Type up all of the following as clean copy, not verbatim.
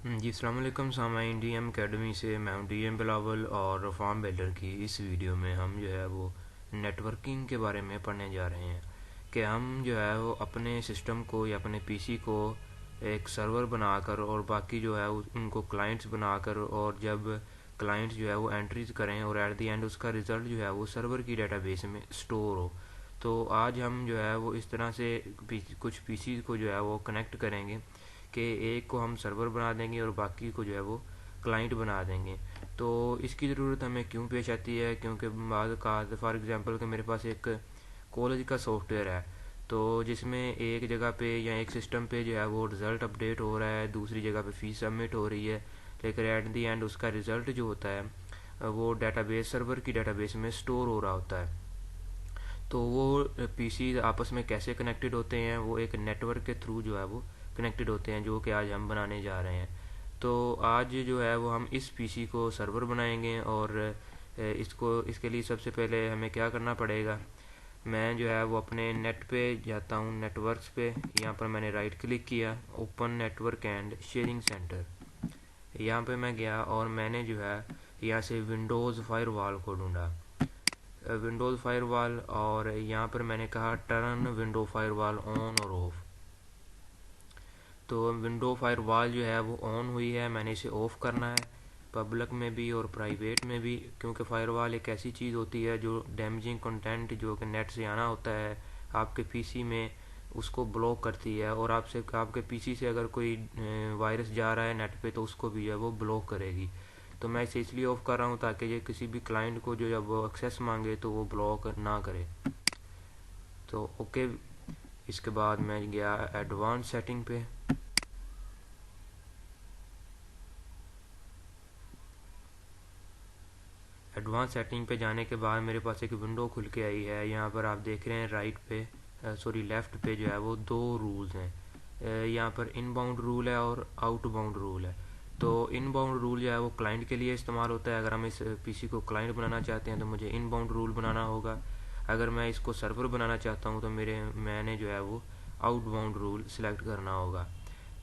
जी अस्सलाम वालेकुम सामाइन। DM academy से मैं हूं डीएम बिलावल और फार्म बिल्डर की इस वीडियो में हम जो है वो नेटवर्किंग के बारे में पढ़ने जा रहे हैं कि हम जो है वो अपने सिस्टम को या अपने पीसी को एक सर्वर बनाकर और बाकी जो है उनको क्लाइंट्स बनाकर, और जब क्लाइंट्स जो है वो एंट्रीज करें और एट द एंड उसका रिज़ल्ट जो है वो सर्वर की डेटाबेस में स्टोर हो। तो आज हम जो है वो इस तरह से कुछ पीसी को जो है वो कनेक्ट करेंगे कि एक को हम सर्वर बना देंगे और बाकी को जो है वो क्लाइंट बना देंगे। तो इसकी ज़रूरत हमें क्यों पेश आती है? क्योंकि बाद का फॉर एग्ज़ाम्पल कि मेरे पास एक कॉलेज का सॉफ्टवेयर है, तो जिसमें एक जगह पे या एक सिस्टम पे जो है वो रिज़ल्ट अपडेट हो रहा है, दूसरी जगह पे फ़ीस सबमिट हो रही है, लेकिन एट दी एंड उसका रिज़ल्ट जो होता है वो डेटाबेस सर्वर की डेटाबेस में स्टोर हो रहा होता है। तो वो पीसी आपस में कैसे कनेक्टेड होते हैं? वो एक नेटवर्क के थ्रू जो है वो कनेक्टेड होते हैं, जो कि आज हम बनाने जा रहे हैं। तो आज जो है वो हम इस पीसी को सर्वर बनाएंगे, और इसके लिए सबसे पहले हमें क्या करना पड़ेगा? मैं जो है वो अपने नेट पे जाता हूँ, नेटवर्क्स पे। यहाँ पर मैंने राइट क्लिक किया, open network and sharing centre. यहाँ पे मैं गया और मैंने जो है यहाँ से विंडोज़ फायरवॉल को ढूंढा, विंडोज़ फायरवॉल, और यहाँ पर मैंने कहा टर्न विंडो फायरवॉल ऑन और ऑफ। तो विंडो फायरवॉल जो है वो ऑन हुई है, मैंने इसे ऑफ़ करना है, पब्लिक में भी और प्राइवेट में भी, क्योंकि फायरवॉल एक ऐसी चीज़ होती है जो डैमेजिंग कंटेंट जो कि नेट से आना होता है आपके पीसी में, उसको ब्लॉक करती है। और आपके पीसी से अगर कोई वायरस जा रहा है नेट पे तो उसको भी जो है वो ब्लॉक करेगी। तो मैं इसे इसलिए ऑफ़ कर रहा हूँ ताकि ये किसी भी क्लाइंट को जो जब वो एक्सेस मांगे तो वो ब्लॉक ना करे। तो ओके, इसके बाद मैं गया एडवांस सेटिंग पे। एडवांस सेटिंग पे जाने के बाद मेरे पास एक विंडो खुल के आई है। यहाँ पर आप देख रहे हैं राइट पे सॉरी लेफ़्ट पे जो है वो दो रूल्स हैं। यहाँ पर इनबाउंड रूल है और आउटबाउंड रूल है। तो इनबाउंड रूल जो है वो क्लाइंट के लिए इस्तेमाल होता है। अगर हम इस पीसी को क्लाइंट बनाना चाहते हैं तो मुझे इनबाउंड रूल बनाना होगा। अगर मैं इसको सर्वर बनाना चाहता हूँ तो मैंने जो है वो आउटबाउंड रूल सेलेक्ट करना होगा।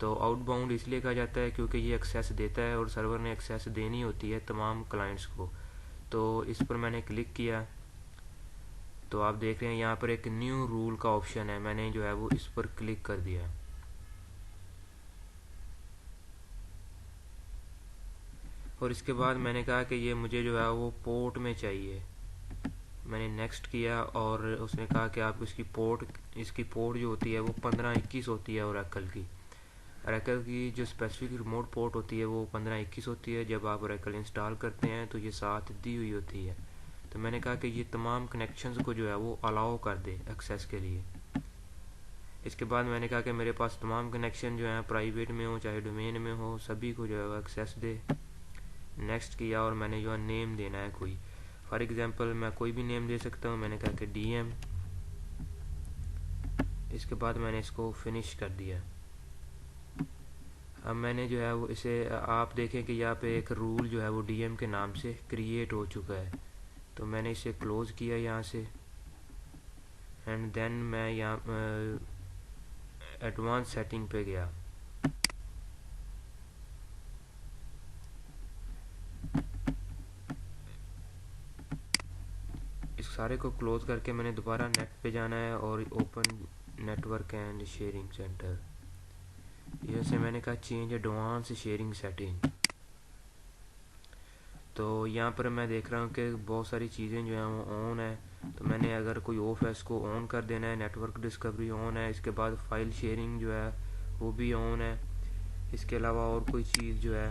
तो आउटबाउंड इसलिए कहा जाता है क्योंकि ये एक्सेस देता है और सर्वर ने एक्सेस देनी होती है तमाम क्लाइंट्स को। तो इस पर मैंने क्लिक किया, तो आप देख रहे हैं यहाँ पर एक न्यू रूल का ऑप्शन है, मैंने जो है वो इस पर क्लिक कर दिया। और इसके बाद मैंने कहा कि ये मुझे जो है वो पोर्ट में चाहिए। मैंने नेक्स्ट किया और उसने कहा कि आप इसकी पोर्ट जो होती है वो 1521 होती है। ओरेकल की जो स्पेसिफिक रिमोट पोर्ट होती है वो 1521 होती है। जब आप ओरेकल इंस्टॉल करते हैं तो ये साथ दी हुई होती है। तो मैंने कहा कि ये तमाम कनेक्शंस को जो है वो अलाउ कर दे एक्सेस के लिए। इसके बाद मैंने कहा कि मेरे पास तमाम कनेक्शन जो हैं प्राइवेट में हो चाहे डोमेन में हो, सभी को जो है वो एक्सेस दे। नेक्स्ट किया और मैंने जो है नेम देना है कोई, फॉर एग्जांपल मैं कोई भी नेम दे सकता हूँ। मैंने कहा कि डीएम। इसके बाद मैंने इसको फिनिश कर दिया। अब मैंने जो है वो इसे, आप देखें कि यहाँ पे एक रूल जो है वो डीएम के नाम से क्रिएट हो चुका है। तो मैंने इसे क्लोज़ किया यहाँ से, एंड देन मैं यहाँ एडवांस सेटिंग पे गया। इस सारे को क्लोज करके मैंने दोबारा नेट पे जाना है और open network and sharing centre. जैसे मैंने कहा चेंज एडवांस शेयरिंग सेटिंग। तो यहाँ पर मैं देख रहा हूँ कि बहुत सारी चीज़ें जो हैं वो ऑन है। तो मैंने अगर कोई ऑफ है इसको ऑन कर देना है। नेटवर्क डिस्कवरी ऑन है। इसके बाद फाइल शेयरिंग जो है वो भी ऑन है। इसके अलावा और कोई चीज़ जो है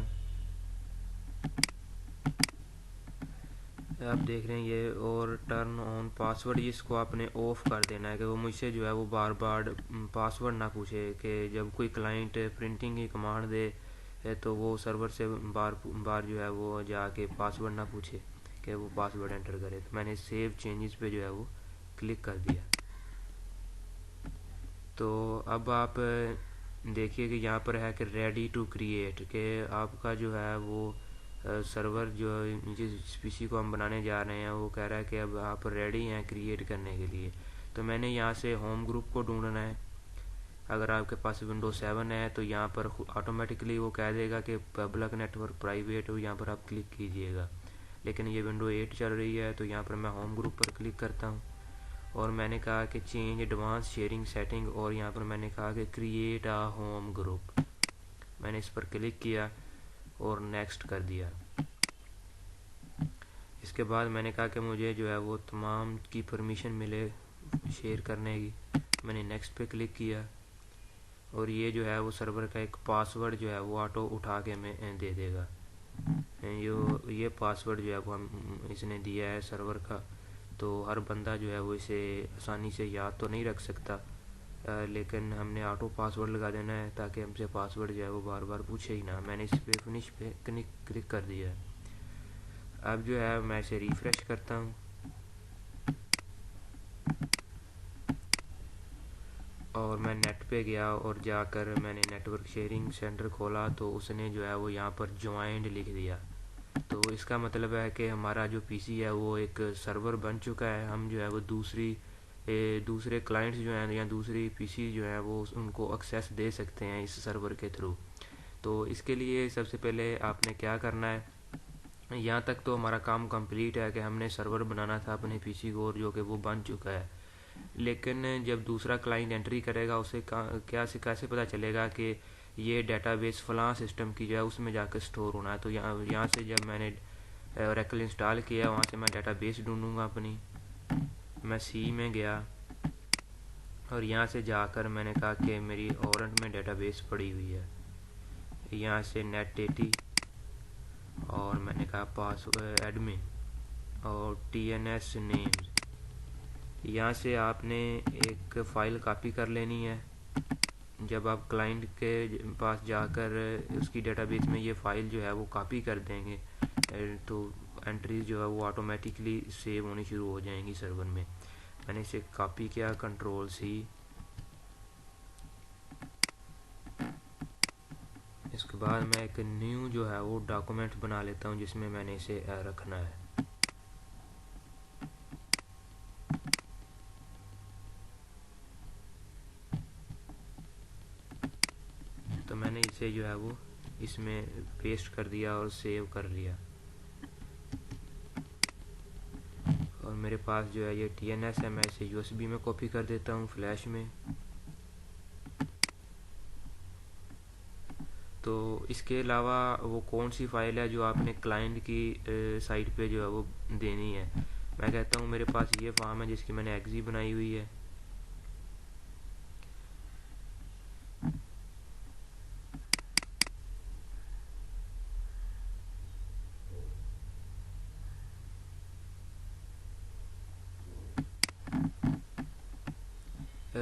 आप देख रहे हैं ये, और टर्न ऑन पासवर्ड, इसको आपने ऑफ कर देना है कि वो मुझसे जो है वो बार बार पासवर्ड ना पूछे, कि जब कोई क्लाइंट प्रिंटिंग की कमांड दे तो वो सर्वर से बार बार जो है वो जाके पासवर्ड ना पूछे कि वो पासवर्ड एंटर करे। तो मैंने सेव चेंजेस पे जो है वो क्लिक कर दिया। तो अब आप देखिए कि यहाँ पर है कि रेडी टू क्रिएट, कि आपका जो है वो सर्वर जो जिस पीसी को हम बनाने जा रहे हैं वो कह रहा है कि अब आप रेडी हैं क्रिएट करने के लिए। तो मैंने यहाँ से होम ग्रुप को ढूंढना है। अगर आपके पास विंडोज 7 है तो यहाँ पर ऑटोमेटिकली वो कह देगा कि पब्लिक नेटवर्क प्राइवेट हो, यहाँ पर आप क्लिक कीजिएगा। लेकिन ये विंडो 8 चल रही है तो यहाँ पर मैं होम ग्रुप पर क्लिक करता हूँ और मैंने कहा कि चेंज एडवांस शेयरिंग सेटिंग, और यहाँ पर मैंने कहा कि क्रिएट आ होम ग्रुप। मैंने इस पर क्लिक किया और नेक्स्ट कर दिया। इसके बाद मैंने कहा कि मुझे जो है वो तमाम की परमिशन मिले शेयर करने की। मैंने नेक्स्ट पे क्लिक किया और ये जो है वो सर्वर का एक पासवर्ड जो है वो ऑटो उठा के मैं दे देगा। ये पासवर्ड जो है वो हम इसने दिया है सर्वर का, तो हर बंदा जो है वो इसे आसानी से याद तो नहीं रख सकता, लेकिन हमने ऑटो पासवर्ड लगा देना है ताकि हमसे पासवर्ड जो है वो बार बार पूछे ही ना। मैंने इस पे फिनिश पे क्लिक कर दिया है। अब जो है मैं इसे रिफ़्रेश करता हूँ और मैं नेट पे गया और जाकर मैंने नेटवर्क शेयरिंग सेंटर खोला तो उसने जो है वो यहाँ पर ज्वाइंड लिख दिया। तो इसका मतलब है कि हमारा जो पीसी है वो एक सर्वर बन चुका है। हम जो है वो दूसरे क्लाइंट्स जो हैं या दूसरी पीसी जो है वो उनको एक्सेस दे सकते हैं इस सर्वर के थ्रू। तो इसके लिए सबसे पहले आपने क्या करना है, यहाँ तक तो हमारा काम कंप्लीट है कि हमने सर्वर बनाना था अपने पीसी को और जो कि वो बन चुका है। लेकिन जब दूसरा क्लाइंट एंट्री करेगा उसे कैसे पता चलेगा कि ये डेटाबेस फ़लाँ सिस्टम की जो है उसमें जाकर स्टोर होना है। तो यहाँ से जब मैंने ओरेकल इंस्टॉल किया वहाँ से मैं डेटाबेस ढूंढूंगा अपनी। मैं सी में गया और यहाँ से जाकर मैंने कहा कि मेरी ओरेंट में डेटाबेस पड़ी हुई है। यहाँ से नेट 80 और मैंने कहा पासवर्ड एडमिन और TNS नेम्स। यहाँ से आपने एक फ़ाइल कॉपी कर लेनी है। जब आप क्लाइंट के पास जाकर उसकी डेटाबेस में ये फ़ाइल जो है वो कॉपी कर देंगे तो एंट्रीज जो है वो ऑटोमेटिकली सेव होनी शुरू हो जाएंगी सर्वर में। मैंने इसे कॉपी किया, Ctrl+C। इसके बाद मैं एक न्यू जो है वो डॉक्यूमेंट बना लेता हूँ जिसमें मैंने इसे रखना है। तो मैंने इसे जो है वो इसमें पेस्ट कर दिया और सेव कर लिया। और मेरे पास जो है ये TNS है, मैं इसे USB में कॉपी कर देता हूँ फ्लैश में। तो इसके अलावा वो कौन सी फ़ाइल है जो आपने क्लाइंट की साइट पे जो है वो देनी है। मैं कहता हूँ मेरे पास ये फॉर्म है जिसकी मैंने एक्जी बनाई हुई है।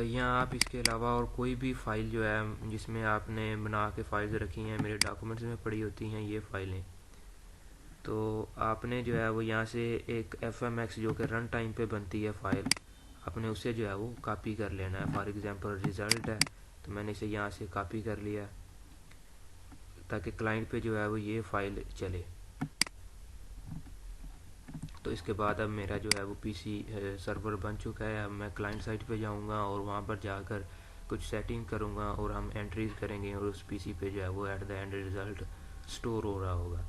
यहाँ आप इसके अलावा और कोई भी फ़ाइल जो है जिसमें आपने बना के फाइल्स रखी हैं, मेरे डॉक्यूमेंट्स में पड़ी होती हैं ये फ़ाइलें, तो आपने जो है वो यहाँ से एक FMX जो कि रन टाइम पे बनती है फ़ाइल, आपने उसे जो है वो कॉपी कर लेना है। फॉर एग्ज़ाम्पल रिज़ल्ट है तो मैंने इसे यहाँ से कॉपी कर लिया ताकि क्लाइंट पे जो है वो ये फ़ाइल चले। तो इसके बाद अब मेरा जो है वो पीसी सर्वर बन चुका है। अब मैं क्लाइंट साइट पे जाऊंगा और वहाँ पर जाकर कुछ सेटिंग करूँगा और हम एंट्रीज करेंगे और उस पीसी पे जो है वो at the end result store हो रहा होगा।